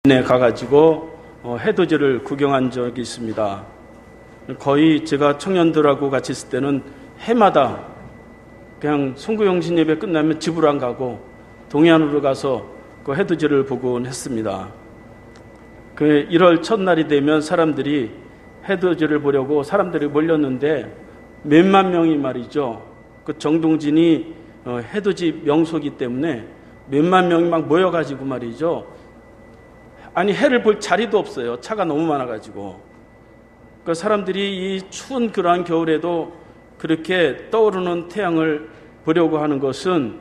에 가가지고 해돋이를 구경한 적이 있습니다. 거의 제가 청년들하고 같이 있을 때는 해마다 그냥 송구영신 예배 끝나면 집으로 안 가고 동해안으로 가서 그 해돋이를 보곤 했습니다. 그 1월 첫날이 되면 사람들이 해돋이를 보려고 사람들이 몰렸는데 몇만 명이 말이죠. 그 정동진이 해돋이 명소이기 때문에 몇만 명이 막 모여가지고 말이죠. 아니 해를 볼 자리도 없어요. 차가 너무 많아가지고. 그 사람들이 이 추운 그러한 겨울에도 그렇게 떠오르는 태양을 보려고 하는 것은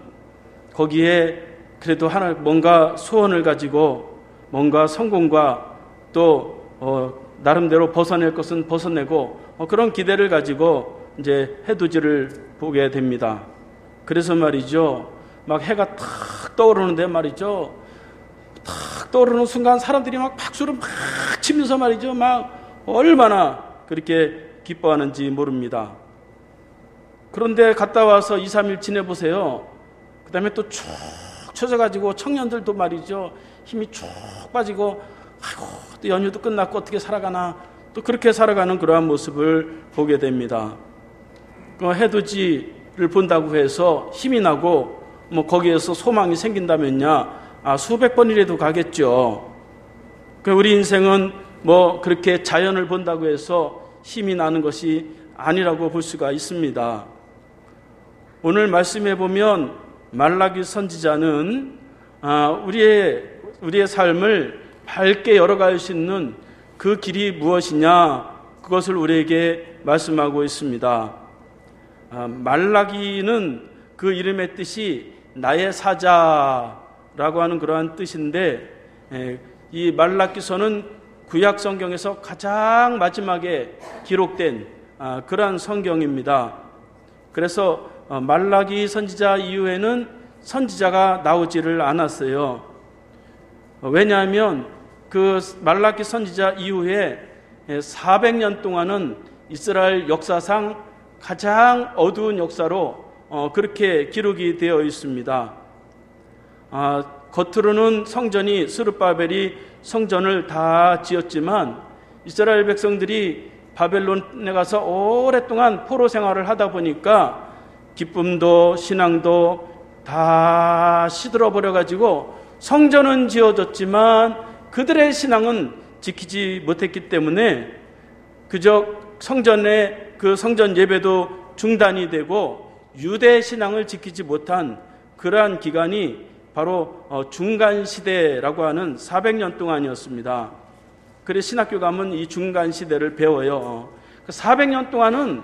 거기에 그래도 하나 뭔가 소원을 가지고 뭔가 성공과 또 나름대로 벗어낼 것은 벗어내고 그런 기대를 가지고 이제 해돋이를 보게 됩니다. 그래서 말이죠. 막 해가 탁 떠오르는데 말이죠. 탁 떠오르는 순간 사람들이 막 박수를 막 치면서 말이죠. 막 얼마나 그렇게 기뻐하는지 모릅니다. 그런데 갔다 와서 2, 3일 지내보세요. 그 다음에 또 쭉 쳐져가지고 청년들도 말이죠. 힘이 쭉 빠지고 아이고 또 연휴도 끝났고 어떻게 살아가나 또 그렇게 살아가는 그러한 모습을 보게 됩니다. 그 해돋이를 본다고 해서 힘이 나고 뭐 거기에서 소망이 생긴다면야 수백 번이라도 가겠죠. 우리 인생은 뭐 그렇게 자연을 본다고 해서 힘이 나는 것이 아니라고 볼 수가 있습니다. 오늘 말씀해 보면 말라기 선지자는 우리의 삶을 밝게 열어갈 수 있는 그 길이 무엇이냐 그것을 우리에게 말씀하고 있습니다. 말라기는 그 이름의 뜻이 나의 사자라고 하는 그러한 뜻인데 이 말라기서는 구약 성경에서 가장 마지막에 기록된 그러한 성경입니다. 그래서 말라기 선지자 이후에는 선지자가 나오지를 않았어요. 왜냐하면 그 말라기 선지자 이후에 400년 동안은 이스라엘 역사상 가장 어두운 역사로 그렇게 기록이 되어 있습니다. 겉으로는 성전이 스룹바벨이 성전을 다 지었지만 이스라엘 백성들이 바벨론에 가서 오랫동안 포로 생활을 하다 보니까 기쁨도 신앙도 다 시들어 버려가지고 성전은 지어졌지만 그들의 신앙은 지키지 못했기 때문에 그저 성전의 그 성전 예배도 중단이 되고 유대 신앙을 지키지 못한 그러한 기간이 바로 중간시대라고 하는 400년 동안이었습니다. 그래서 신학교 가면 이 중간시대를 배워요. 400년 동안은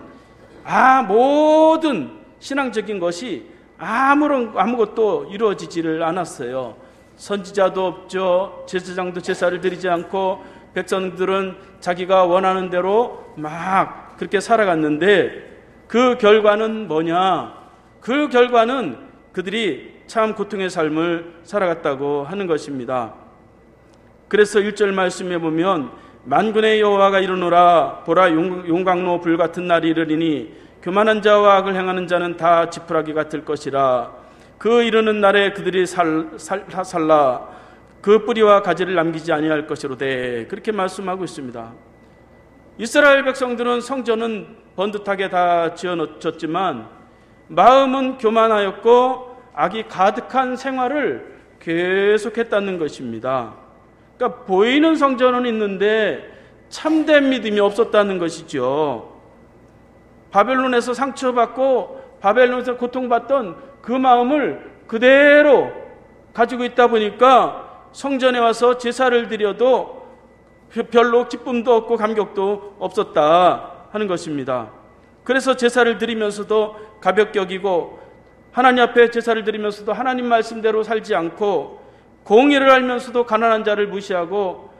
모든 신앙적인 것이 아무것도 이루어지지를 않았어요. 선지자도 없죠. 제사장도 제사를 드리지 않고 백성들은 자기가 원하는 대로 막 그렇게 살아갔는데 그 결과는 뭐냐? 그 결과는 그들이 참 고통의 삶을 살아갔다고 하는 것입니다. 그래서 1절 말씀에 보면 만군의 여호와가 이르노라 보라 용광로 불같은 날이 이르리니 교만한 자와 악을 행하는 자는 다 지푸라기 같을 것이라 그 이르는 날에 그들이 살라 그 뿌리와 가지를 남기지 아니할 것이로되 그렇게 말씀하고 있습니다. 이스라엘 백성들은 성전은 번듯하게 다 지어놓았지만 마음은 교만하였고 악이 가득한 생활을 계속했다는 것입니다. 그러니까 보이는 성전은 있는데 참된 믿음이 없었다는 것이죠. 바벨론에서 상처받고 바벨론에서 고통받던 그 마음을 그대로 가지고 있다 보니까 성전에 와서 제사를 드려도 별로 기쁨도 없고 감격도 없었다 하는 것입니다. 그래서 제사를 드리면서도 가볍게 여기고 하나님 앞에 제사를 드리면서도 하나님 말씀대로 살지 않고 공의를 알면서도 가난한 자를 무시하고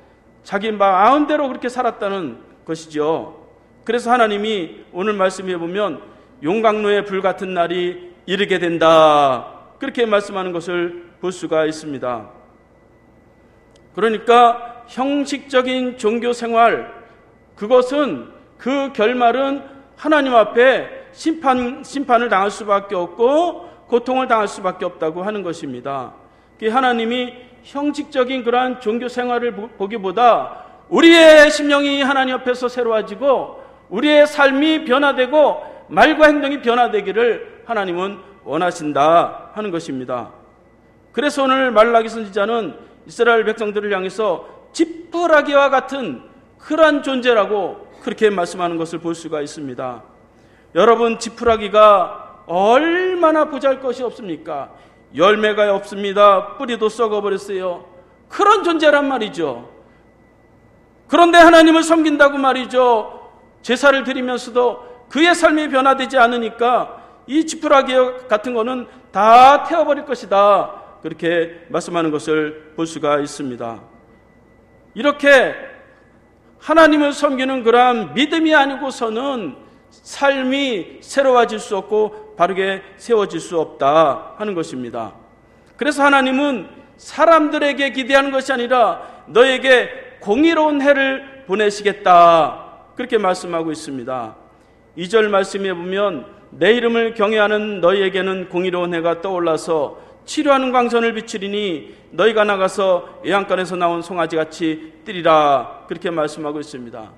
자기 마음대로 그렇게 살았다는 것이죠. 그래서 하나님이 오늘 말씀해 보면 용광로의 불같은 날이 이르게 된다 그렇게 말씀하는 것을 볼 수가 있습니다. 그러니까 형식적인 종교생활 그것은 그 결말은 하나님 앞에 심판을 당할 수밖에 없고 고통을 당할 수밖에 없다고 하는 것입니다. 하나님이 형식적인 그러한 종교 생활을 보기보다 우리의 심령이 하나님 앞에서 새로워지고 우리의 삶이 변화되고 말과 행동이 변화되기를 하나님은 원하신다 하는 것입니다. 그래서 오늘 말라기 선지자는 이스라엘 백성들을 향해서 지푸라기와 같은 그러한 존재라고 그렇게 말씀하는 것을 볼 수가 있습니다. 여러분, 지푸라기가 얼마나 보잘것이 없습니까? 열매가 없습니다. 뿌리도 썩어버렸어요. 그런 존재란 말이죠. 그런데 하나님을 섬긴다고 말이죠. 제사를 드리면서도 그의 삶이 변화되지 않으니까 이 지푸라기 같은 거는 다 태워버릴 것이다. 그렇게 말씀하는 것을 볼 수가 있습니다. 이렇게 하나님을 섬기는 그러한 믿음이 아니고서는 삶이 새로워질 수 없고 바르게 세워질 수 없다 하는 것입니다. 그래서 하나님은 사람들에게 기대하는 것이 아니라 너에게 공의로운 해를 보내시겠다 그렇게 말씀하고 있습니다. 2절 말씀에 보면 내 이름을 경외하는 너희에게는 공의로운 해가 떠올라서 치료하는 광선을 비추리니 너희가 나가서 외양간에서 나온 송아지같이 뛰리라 그렇게 말씀하고 있습니다.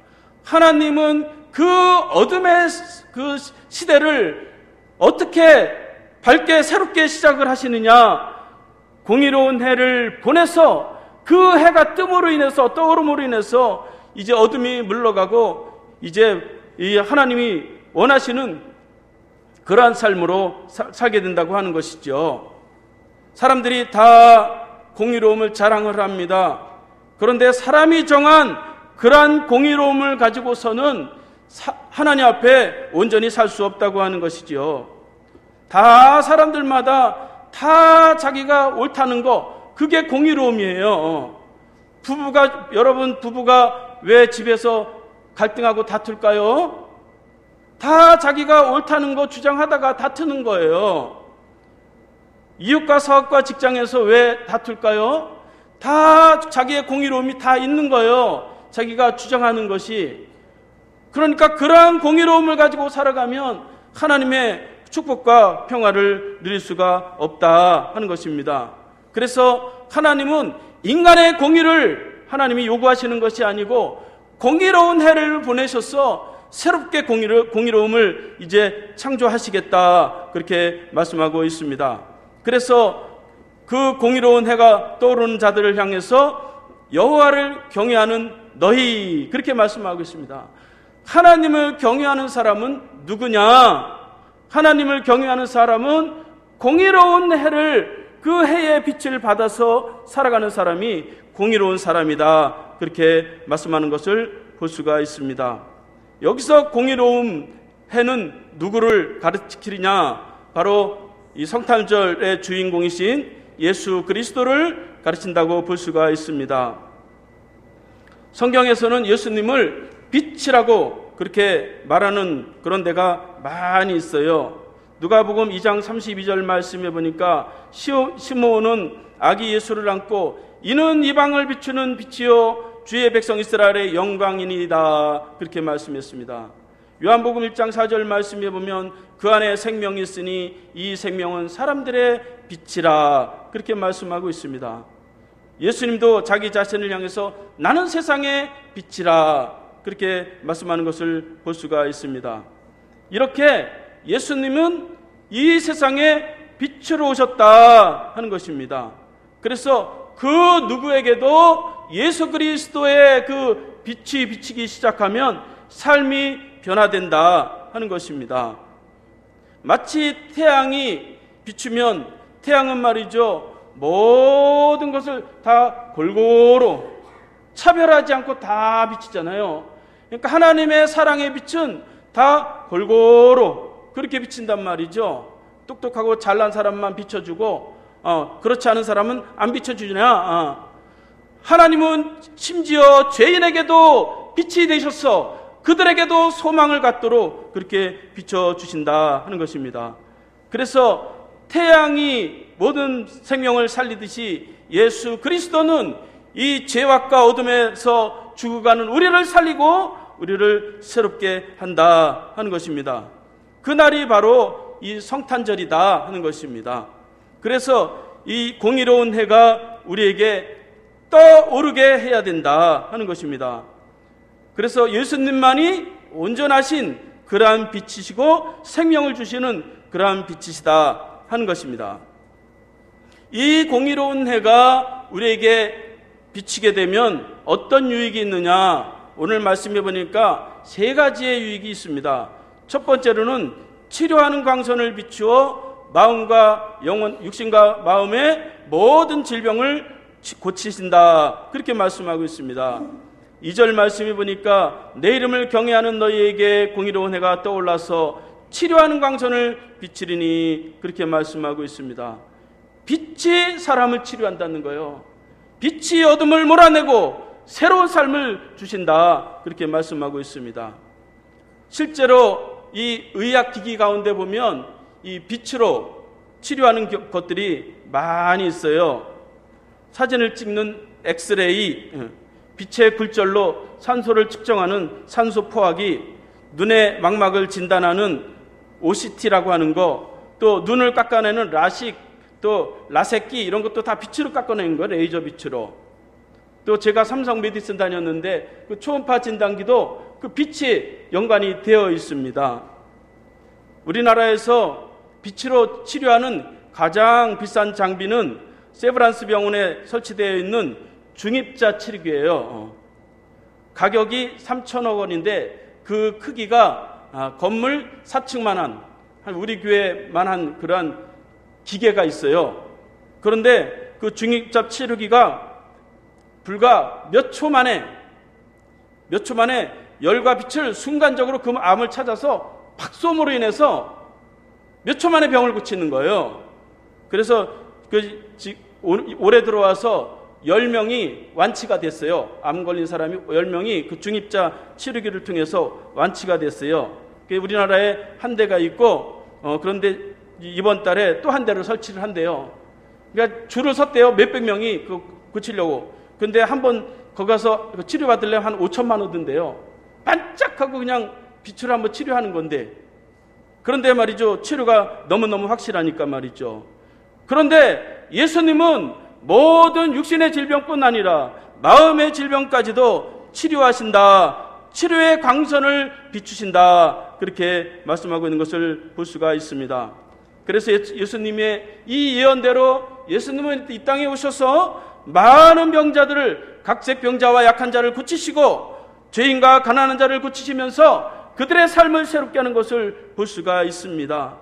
하나님은 그 어둠의 그 시대를 어떻게 밝게 새롭게 시작을 하시느냐, 공의로운 해를 보내서 그 해가 뜸으로 인해서 떠오름으로 인해서 이제 어둠이 물러가고 이제 이 하나님이 원하시는 그러한 삶으로 살게 된다고 하는 것이죠. 사람들이 다 공의로움을 자랑을 합니다. 그런데 사람이 정한 그러한 공의로움을 가지고서는 하나님 앞에 온전히 살 수 없다고 하는 것이죠. 다 사람들마다 다 자기가 옳다는 거, 그게 공의로움이에요. 여러분 부부가 왜 집에서 갈등하고 다툴까요? 다 자기가 옳다는 거 주장하다가 다투는 거예요. 이웃과 사업과 직장에서 왜 다툴까요? 다 자기의 공의로움이 다 있는 거예요. 자기가 주장하는 것이. 그러니까 그러한 공의로움을 가지고 살아가면 하나님의 축복과 평화를 누릴 수가 없다 하는 것입니다. 그래서 하나님은 인간의 공의를 하나님이 요구하시는 것이 아니고 공의로운 해를 보내셔서 새롭게 공의로움을 이제 창조하시겠다 그렇게 말씀하고 있습니다. 그래서 그 공의로운 해가 떠오르는 자들을 향해서 여호와를 경외하는 너희 그렇게 말씀하고 있습니다. 하나님을 경외하는 사람은 누구냐? 하나님을 경외하는 사람은 공의로운 해를 그 해의 빛을 받아서 살아가는 사람이 공의로운 사람이다 그렇게 말씀하는 것을 볼 수가 있습니다. 여기서 공의로움 해는 누구를 가르치느냐? 바로 이 성탄절의 주인공이신 예수 그리스도를 가르친다고 볼 수가 있습니다. 성경에서는 예수님을 빛이라고 그렇게 말하는 그런 데가 많이 있어요. 누가복음 2장 32절 말씀에 보니까 시므온은 아기 예수를 안고 이는 이방을 비추는 빛이요 주의 백성 이스라엘의 영광이니이다 그렇게 말씀했습니다. 요한복음 1장 4절 말씀에 보면 그 안에 생명이 있으니 이 생명은 사람들의 빛이라 그렇게 말씀하고 있습니다. 예수님도 자기 자신을 향해서 나는 세상의 빛이라 그렇게 말씀하는 것을 볼 수가 있습니다. 이렇게 예수님은 이 세상에 빛으로 오셨다 하는 것입니다. 그래서 그 누구에게도 예수 그리스도의 그 빛이 비치기 시작하면 삶이 변화된다 하는 것입니다. 마치 태양이 비추면 태양은 말이죠, 모든 것을 다 골고루 차별하지 않고 다 비치잖아요. 그러니까 하나님의 사랑의 빛은 다 골고루 그렇게 비친단 말이죠. 똑똑하고 잘난 사람만 비춰주고 그렇지 않은 사람은 안 비춰주냐. 하나님은 심지어 죄인에게도 빛이 되셔서 그들에게도 소망을 갖도록 그렇게 비춰주신다 하는 것입니다. 그래서 태양이 모든 생명을 살리듯이 예수 그리스도는 이 죄악과 어둠에서 죽어가는 우리를 살리고 우리를 새롭게 한다 하는 것입니다. 그날이 바로 이 성탄절이다 하는 것입니다. 그래서 이 공의로운 해가 우리에게 떠오르게 해야 된다 하는 것입니다. 그래서 예수님만이 온전하신 그러한 빛이시고 생명을 주시는 그러한 빛이시다 하는 것입니다. 이 공의로운 해가 우리에게 비치게 되면 어떤 유익이 있느냐? 오늘 말씀해 보니까 세 가지의 유익이 있습니다. 첫 번째로는 치료하는 광선을 비추어 마음과 영혼, 육신과 마음의 모든 질병을 고치신다. 그렇게 말씀하고 있습니다. 2절 말씀해 보니까 내 이름을 경외하는 너희에게 공의로운 해가 떠올라서 치료하는 광선을 비치리니 그렇게 말씀하고 있습니다. 빛이 사람을 치료한다는 거예요. 빛이 어둠을 몰아내고 새로운 삶을 주신다. 그렇게 말씀하고 있습니다. 실제로 이 의학기기 가운데 보면 이 빛으로 치료하는 것들이 많이 있어요. 사진을 찍는 엑스레이, 빛의 굴절로 산소를 측정하는 산소 포화기, 눈의 망막을 진단하는 OCT라고 하는 거, 또 눈을 깎아내는 라식, 또 라섹기 이런 것도 다 빛으로 깎아내는 거예요. 레이저 빛으로. 또 제가 삼성 메디슨 다녔는데 그 초음파 진단기도 그 빛이 연관이 되어 있습니다. 우리나라에서 빛으로 치료하는 가장 비싼 장비는 세브란스 병원에 설치되어 있는 중입자 치료기예요. 가격이 3천억 원인데 그 크기가 건물 4층만한 우리 교회만한 그러한 기계가 있어요. 그런데 그 중입자 치료기가 불과 몇 초 만에 열과 빛을 순간적으로 그 암을 찾아서 박솜으로 인해서 몇 초 만에 병을 고치는 거예요. 그래서 올해 들어와서 10명이 완치가 됐어요. 암 걸린 사람이 10명이 그 중입자 치료기를 통해서 완치가 됐어요. 우리나라에 한 대가 있고 그런데 이번 달에 또 한 대를 설치를 한대요. 그러니까 줄을 섰대요. 몇백 명이 고치려고. 근데 한번 거기 가서 치료받으려면 한 5천만 원 든대요. 반짝하고 그냥 빛으로 한번 치료하는 건데. 그런데 말이죠. 치료가 너무너무 확실하니까 말이죠. 그런데 예수님은 모든 육신의 질병뿐 아니라 마음의 질병까지도 치료하신다. 치료의 광선을 비추신다. 그렇게 말씀하고 있는 것을 볼 수가 있습니다. 그래서 예수님의 이 예언대로 예수님은 이 땅에 오셔서 많은 병자들을, 각색 병자와 약한 자를 고치시고 죄인과 가난한 자를 고치시면서 그들의 삶을 새롭게 하는 것을 볼 수가 있습니다.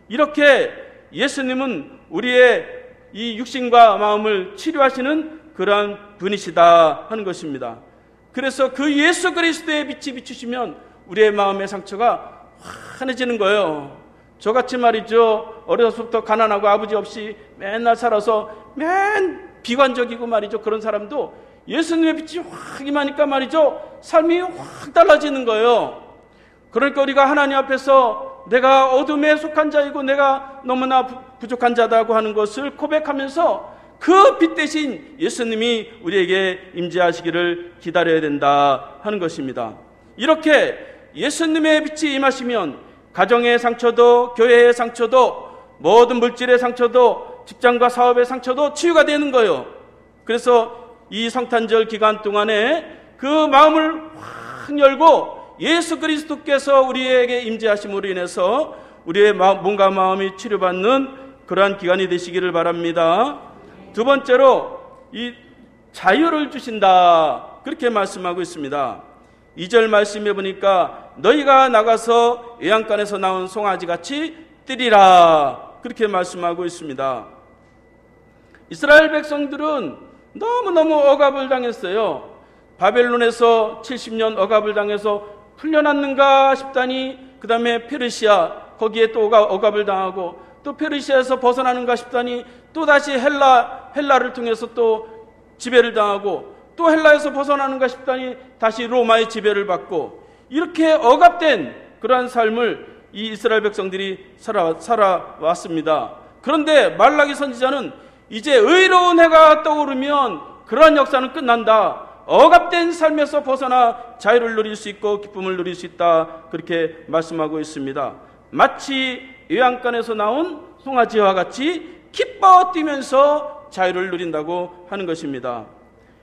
이렇게 예수님은 우리의 이 육신과 마음을 치료하시는 그러한 분이시다 하는 것입니다. 그래서 그 예수 그리스도의 빛이 비추시면 우리의 마음의 상처가 환해지는 거예요. 저같이 말이죠. 어려서부터 가난하고 아버지 없이 맨날 살아서 맨 비관적이고 말이죠. 그런 사람도 예수님의 빛이 확 임하니까 말이죠. 삶이 확 달라지는 거예요. 그러니까 우리가 하나님 앞에서 내가 어둠에 속한 자이고 내가 너무나 부족한 자다고 하는 것을 고백하면서 그 빛 대신 예수님이 우리에게 임재하시기를 기다려야 된다 하는 것입니다. 이렇게 예수님의 빛이 임하시면 가정의 상처도, 교회의 상처도, 모든 물질의 상처도, 직장과 사업의 상처도 치유가 되는 거예요. 그래서 이 성탄절 기간 동안에 그 마음을 확 열고 예수 그리스도께서 우리에게 임재하심으로 인해서 우리의 몸과 마음이 치료받는 그러한 기간이 되시기를 바랍니다. 두 번째로 이 자유를 주신다. 그렇게 말씀하고 있습니다. 2절 말씀해 보니까 너희가 나가서 외양간에서 나온 송아지같이 뛰리라. 그렇게 말씀하고 있습니다. 이스라엘 백성들은 너무너무 억압을 당했어요. 바벨론에서 70년 억압을 당해서 풀려났는가 싶다니 그 다음에 페르시아 거기에 또 억압을 당하고 또 페르시아에서 벗어나는가 싶다니 또다시 헬라를 통해서 또 지배를 당하고 또 헬라에서 벗어나는가 싶다니 다시 로마의 지배를 받고 이렇게 억압된 그러한 삶을 이 이스라엘 백성들이 살아왔습니다. 그런데 말라기 선지자는 이제 의로운 해가 떠오르면 그러한 역사는 끝난다. 억압된 삶에서 벗어나 자유를 누릴 수 있고 기쁨을 누릴 수 있다. 그렇게 말씀하고 있습니다. 마치 외양간에서 나온 송아지와 같이 기뻐 뛰면서 자유를 누린다고 하는 것입니다.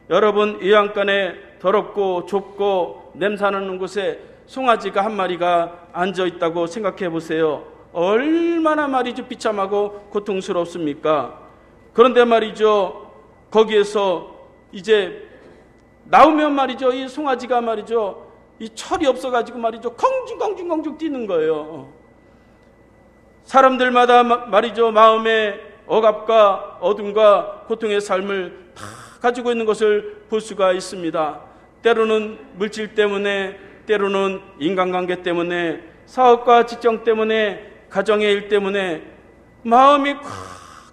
여러분, 외양간에 더럽고 좁고 냄새나는 곳에 송아지가 한 마리가 앉아 있다고 생각해 보세요. 얼마나 말이죠 비참하고 고통스럽습니까? 그런데 말이죠, 거기에서 이제 나오면 말이죠, 이 송아지가 말이죠, 이 철이 없어가지고 말이죠, 컹징컹징컹징 뛰는 거예요. 사람들마다 말이죠, 마음의 억압과 어둠과 고통의 삶을 다 가지고 있는 것을 볼 수가 있습니다. 때로는 물질 때문에, 때로는 인간관계 때문에, 사업과 직장 때문에, 가정의 일 때문에 마음이 콱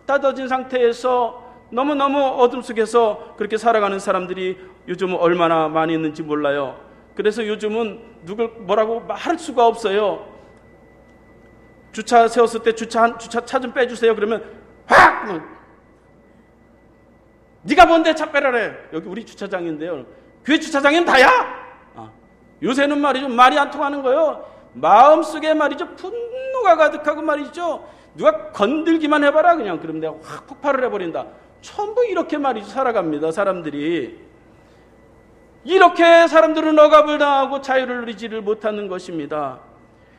닫아진 상태에서 너무너무 어둠 속에서 그렇게 살아가는 사람들이 요즘은 얼마나 많이 있는지 몰라요. 그래서 요즘은 누굴 뭐라고 말할 수가 없어요. 주차 세웠을 때 주차 좀 빼주세요. 그러면 확! 네가 뭔데 차 빼라래. 여기 우리 주차장인데요. 교회 주차장이면 다야? 요새는 말이죠, 말이 안 통하는 거예요. 마음속에 말이죠, 분노가 가득하고 말이죠, 누가 건들기만 해봐라 그냥, 그러면 내가 확 폭발을 해버린다. 전부 이렇게 말이죠 살아갑니다. 사람들이 이렇게 사람들은 억압을 당하고 자유를 누리지를 못하는 것입니다.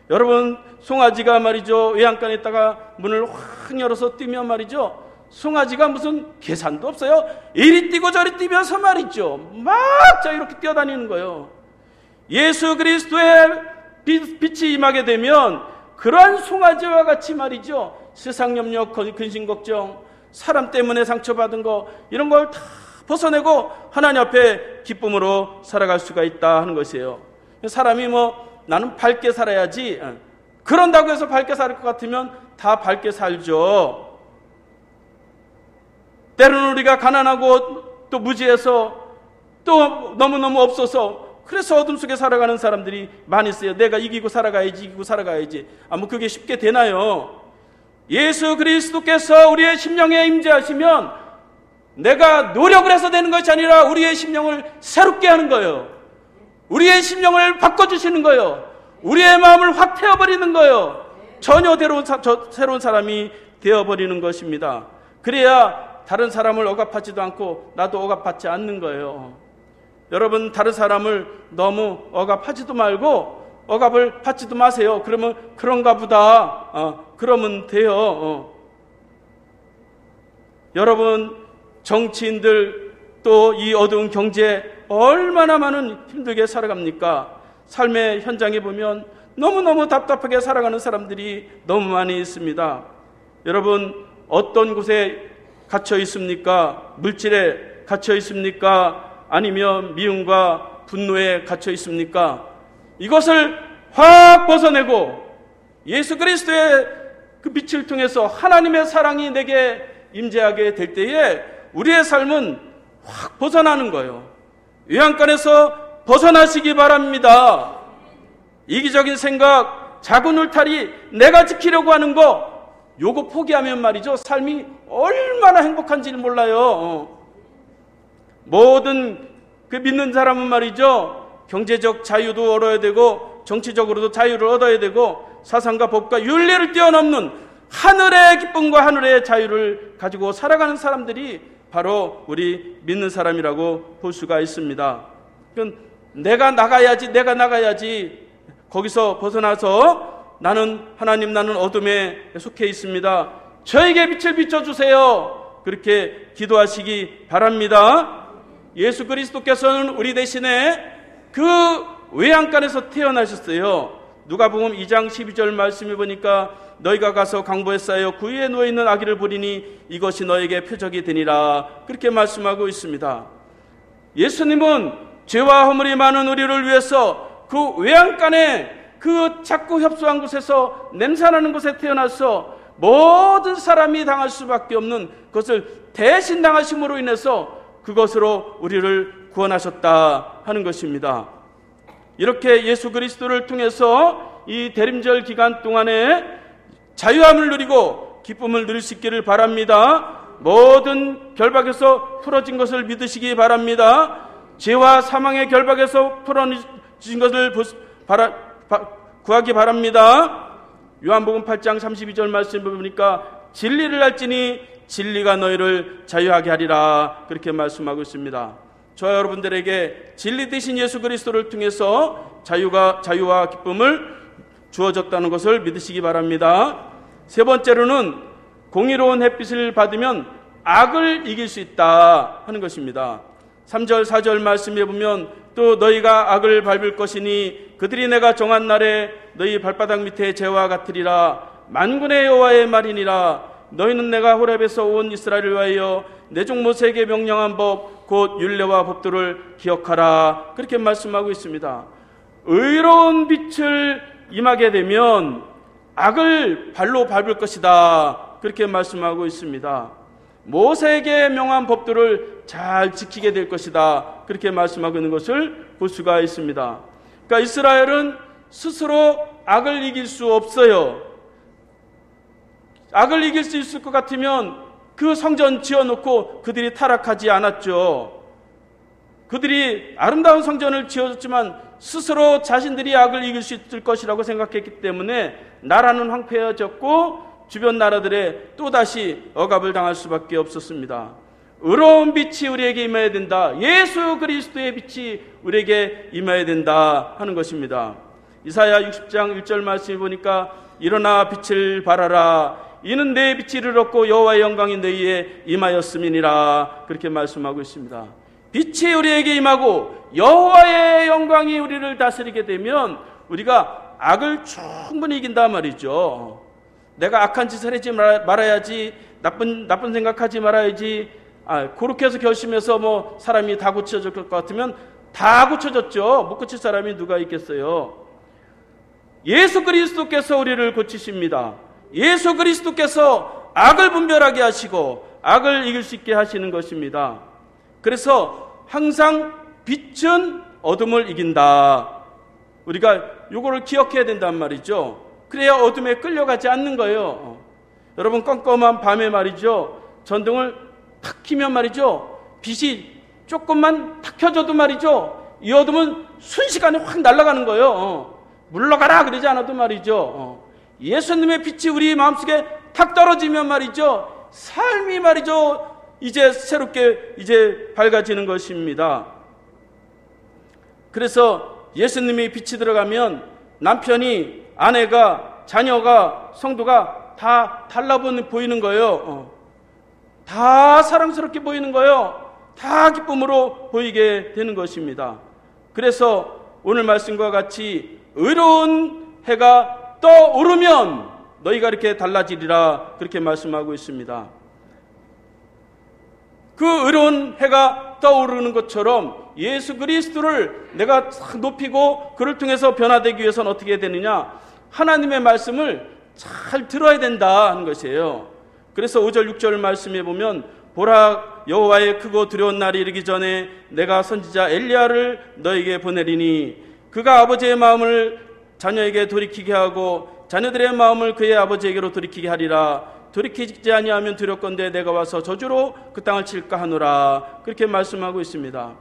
여러분, 송아지가 말이죠, 외양간에 있다가 문을 확 열어서 뛰면 말이죠, 송아지가 무슨 계산도 없어요. 이리 뛰고 저리 뛰면서 말이죠, 막 이렇게 뛰어다니는 거예요. 예수 그리스도의 빛이 임하게 되면 그러한 송아지와 같이 말이죠, 세상 염려, 근심, 걱정, 사람 때문에 상처받은 거, 이런 걸 다 벗어내고 하나님 앞에 기쁨으로 살아갈 수가 있다 하는 것이에요. 사람이 나는 밝게 살아야지, 그런다고 해서 밝게 살 것 같으면 다 밝게 살죠. 때로는 우리가 가난하고 또 무지해서 또 너무너무 없어서, 그래서 어둠 속에 살아가는 사람들이 많이 있어요. 내가 이기고 살아가야지. 그게 쉽게 되나요? 예수 그리스도께서 우리의 심령에 임재하시면 내가 노력을 해서 되는 것이 아니라 우리의 심령을 새롭게 하는 거예요. 우리의 심령을 바꿔주시는 거예요. 우리의 마음을 확 태워버리는 거예요. 전혀 새로운 사람이 되어버리는 것입니다. 그래야 다른 사람을 억압하지도 않고 나도 억압받지 않는 거예요. 여러분, 다른 사람을 너무 억압하지도 말고 억압을 받지도 마세요. 그러면 그런가 보다, 그러면 돼요. 여러분, 정치인들 또 이 어두운 경제 얼마나 많은 힘들게 살아갑니까? 삶의 현장에 보면 너무너무 답답하게 살아가는 사람들이 너무 많이 있습니다. 여러분, 어떤 곳에 갇혀 있습니까? 물질에 갇혀 있습니까? 아니면 미움과 분노에 갇혀 있습니까? 이것을 확 벗어내고 예수 그리스도의 그 빛을 통해서 하나님의 사랑이 내게 임재하게 될 때에 우리의 삶은 확 벗어나는 거예요. 외양간에서 벗어나시기 바랍니다. 이기적인 생각, 작은 울타리, 내가 지키려고 하는 거, 요거 포기하면 말이죠, 삶이 얼마나 행복한지를 몰라요. 모든 그 믿는 사람은 말이죠, 경제적 자유도 얻어야 되고 정치적으로도 자유를 얻어야 되고 사상과 법과 윤리를 뛰어넘는 하늘의 기쁨과 하늘의 자유를 가지고 살아가는 사람들이 바로 우리 믿는 사람이라고 볼 수가 있습니다. 내가 나가야지 거기서 벗어나서 나는 하나님, 나는 어둠에 속해 있습니다, 저에게 빛을 비춰주세요, 그렇게 기도하시기 바랍니다. 예수 그리스도께서는 우리 대신에 그 외양간에서 태어나셨어요. 누가복음 2장 12절 말씀해 보니까 너희가 가서 강보에 쌓여 구유에 누워있는 아기를 보리니 이것이 너에게 표적이 되니라, 그렇게 말씀하고 있습니다. 예수님은 죄와 허물이 많은 우리를 위해서 그 외양간에, 그 작고 협소한 곳에서, 냄새나는 곳에 태어나서 모든 사람이 당할 수밖에 없는 것을 대신 당하심으로 인해서 그것으로 우리를 구원하셨다 하는 것입니다. 이렇게 예수 그리스도를 통해서 이 대림절 기간 동안에 자유함을 누리고 기쁨을 누릴 수 있기를 바랍니다. 모든 결박에서 풀어진 것을 믿으시기 바랍니다. 죄와 사망의 결박에서 풀어진 것을 구하기 바랍니다. 요한복음 8장 32절 말씀 보니까 진리를 알지니 진리가 너희를 자유하게 하리라. 그렇게 말씀하고 있습니다. 저와 여러분들에게 진리 되신 예수 그리스도를 통해서 자유와 기쁨을 주어졌다는 것을 믿으시기 바랍니다. 세 번째로는 공의로운 햇빛을 받으면 악을 이길 수 있다 하는 것입니다. 3절 4절 말씀에 보면 또 너희가 악을 밟을 것이니 그들이 내가 정한 날에 너희 발바닥 밑에 재와 같으리라. 만군의 여호와의 말이니라. 너희는 내가 호렙에서 온 이스라엘을 위하여 내 종 모세에게 명령한 법 곧 율례와 법도를 기억하라. 그렇게 말씀하고 있습니다. 의로운 빛을 임하게 되면 악을 발로 밟을 것이다. 그렇게 말씀하고 있습니다. 모세에게 명한 법도를 잘 지키게 될 것이다. 그렇게 말씀하고 있는 것을 볼 수가 있습니다. 그러니까 이스라엘은 스스로 악을 이길 수 없어요. 악을 이길 수 있을 것 같으면 그 성전 지어놓고 그들이 타락하지 않았죠. 그들이 아름다운 성전을 지어줬지만 스스로 자신들이 악을 이길 수 있을 것이라고 생각했기 때문에 나라는 황폐해졌고 주변 나라들에 또다시 억압을 당할 수밖에 없었습니다. 의로운 빛이 우리에게 임해야 된다. 예수 그리스도의 빛이 우리에게 임해야 된다 하는 것입니다. 이사야 60장 1절 말씀을 보니까 일어나 빛을 발하라. 이는 내 빛이 이르렀고 여호와의 영광이 너희에 임하였음이니라. 그렇게 말씀하고 있습니다. 빛이 우리에게 임하고 여호와의 영광이 우리를 다스리게 되면 우리가 악을 충분히 이긴다 말이죠. 내가 악한 짓을 하지 말아야지, 나쁜 생각하지 말아야지, 그렇게 해서 결심해서 사람이 다 고쳐질 것 같으면 다 고쳐졌죠. 못 고칠 사람이 누가 있겠어요. 예수 그리스도께서 우리를 고치십니다. 예수 그리스도께서 악을 분별하게 하시고 악을 이길 수 있게 하시는 것입니다. 그래서 항상 빛은 어둠을 이긴다. 우리가 요거를 기억해야 된단 말이죠. 그래야 어둠에 끌려가지 않는 거예요. 여러분 껌껌한 밤에 말이죠. 전등을 탁 켜면 말이죠. 빛이 조금만 탁 켜져도 말이죠. 이 어둠은 순식간에 확 날아가는 거예요. 물러가라 그러지 않아도 말이죠. 예수님의 빛이 우리 마음속에 탁 떨어지면 말이죠. 삶이 말이죠. 이제 새롭게 밝아지는 것입니다. 그래서 예수님의 빛이 들어가면 남편이, 아내가, 자녀가, 성도가 다 달라 보이는 거예요. 다 사랑스럽게 보이는 거예요. 다 기쁨으로 보이게 되는 것입니다. 그래서 오늘 말씀과 같이 의로운 해가 떠오르면 너희가 이렇게 달라지리라. 그렇게 말씀하고 있습니다. 그 의로운 해가 떠오르는 것처럼 예수 그리스도를 내가 높이고 그를 통해서 변화되기 위해서는 어떻게 해야 되느냐? 하나님의 말씀을 잘 들어야 된다 하는 것이에요. 그래서 5절 6절 말씀에 보면 보라 여호와의 크고 두려운 날이 이르기 전에 내가 선지자 엘리야를 너에게 보내리니 그가 아버지의 마음을 자녀에게 돌이키게 하고 자녀들의 마음을 그의 아버지에게로 돌이키게 하리라. 돌이키지 아니하면 두렵건대 내가 와서 저주로 그 땅을 칠까 하노라. 그렇게 말씀하고 있습니다.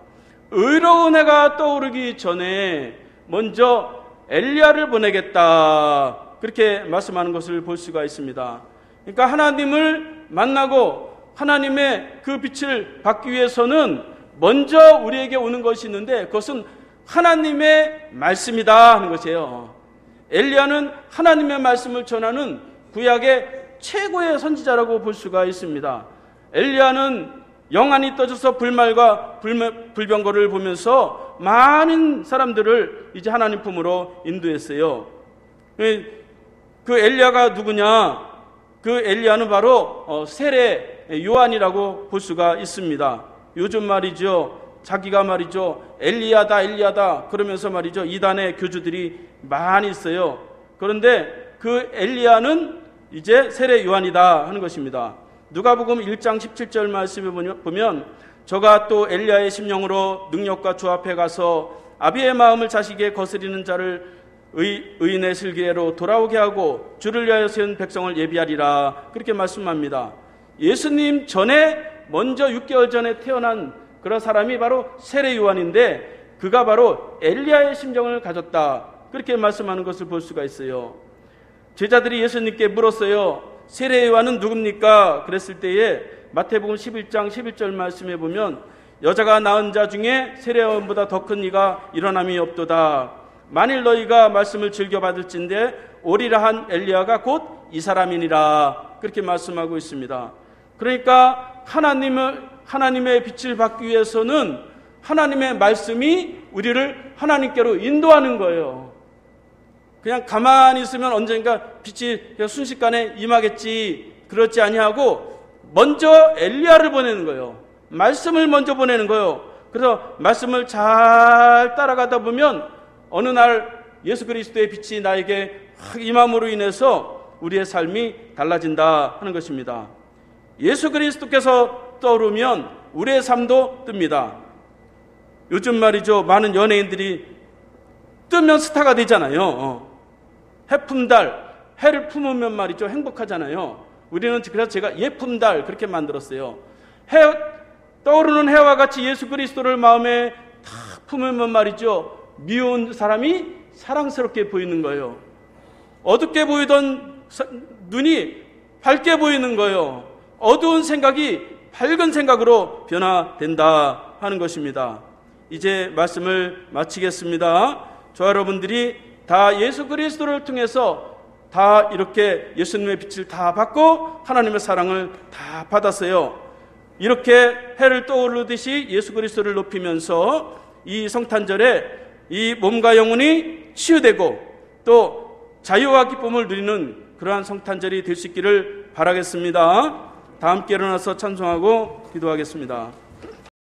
의로운 해가 떠오르기 전에 먼저 엘리야를 보내겠다. 그렇게 말씀하는 것을 볼 수가 있습니다. 그러니까 하나님을 만나고 하나님의 그 빛을 받기 위해서는 먼저 우리에게 오는 것이 있는데 그것은 하나님의 말씀이다 하는 것이에요. 엘리야는 하나님의 말씀을 전하는 구약의 최고의 선지자라고 볼 수가 있습니다. 엘리야는 영안이 떠져서 불말과 불병거를 보면서 많은 사람들을 이제 하나님 품으로 인도했어요. 그 엘리야가 누구냐? 그 엘리야는 바로 세례 요한이라고 볼 수가 있습니다. 요즘 말이죠. 자기가 말이죠. 엘리야다 그러면서 말이죠. 이단의 교주들이 많이 있어요. 그런데 그 엘리야는 이제 세례 요한이다 하는 것입니다. 누가복음 1장 17절 말씀에 보면 저가 또 엘리야의 심령으로 능력과 주 앞에 가서 아비의 마음을 자식에게 거스리는 자를 의인의 슬기로 돌아오게 하고 주를 위하여 세운 백성을 예비하리라. 그렇게 말씀합니다. 예수님 전에 먼저 6개월 전에 태어난 그런 사람이 바로 세례 요한인데 그가 바로 엘리야의 심정을 가졌다. 그렇게 말씀하는 것을 볼 수가 있어요. 제자들이 예수님께 물었어요. 세례요한은 누굽니까? 그랬을 때에 마태복음 11장 11절 말씀에 보면 여자가 낳은 자 중에 세례요한보다 더 큰 이가 일어남이 없도다. 만일 너희가 말씀을 즐겨 받을진대 오리라 한 엘리야가 곧 이 사람이니라. 그렇게 말씀하고 있습니다. 그러니까 하나님의 빛을 받기 위해서는 하나님의 말씀이 우리를 하나님께로 인도하는 거예요. 그냥 가만히 있으면 언젠가 빛이 순식간에 임하겠지, 그렇지 아니하고 먼저 엘리야를 보내는 거예요. 말씀을 먼저 보내는 거예요. 그래서 말씀을 잘 따라가다 보면 어느 날 예수 그리스도의 빛이 나에게 확 임함으로 인해서 우리의 삶이 달라진다 하는 것입니다. 예수 그리스도께서 떠오르면 우리의 삶도 뜹니다. 요즘 말이죠, 많은 연예인들이 뜨면 스타가 되잖아요. 해품달, 해를 품으면 말이죠, 행복하잖아요. 우리는 그래서 제가 예품달 그렇게 만들었어요. 떠오르는 해와 같이 예수 그리스도를 마음에 탁 품으면 말이죠, 미운 사람이 사랑스럽게 보이는 거예요. 어둡게 보이던 눈이 밝게 보이는 거예요. 어두운 생각이 밝은 생각으로 변화된다 하는 것입니다. 이제 말씀을 마치겠습니다. 저와 여러분들이 다 예수 그리스도를 통해서 다 이렇게 예수님의 빛을 다 받고 하나님의 사랑을 다 받았어요. 이렇게 해를 떠오르듯이 예수 그리스도를 높이면서 이 성탄절에 이 몸과 영혼이 치유되고 또 자유와 기쁨을 누리는 그러한 성탄절이 될 수 있기를 바라겠습니다. 다 함께 일어나서 찬송하고 기도하겠습니다.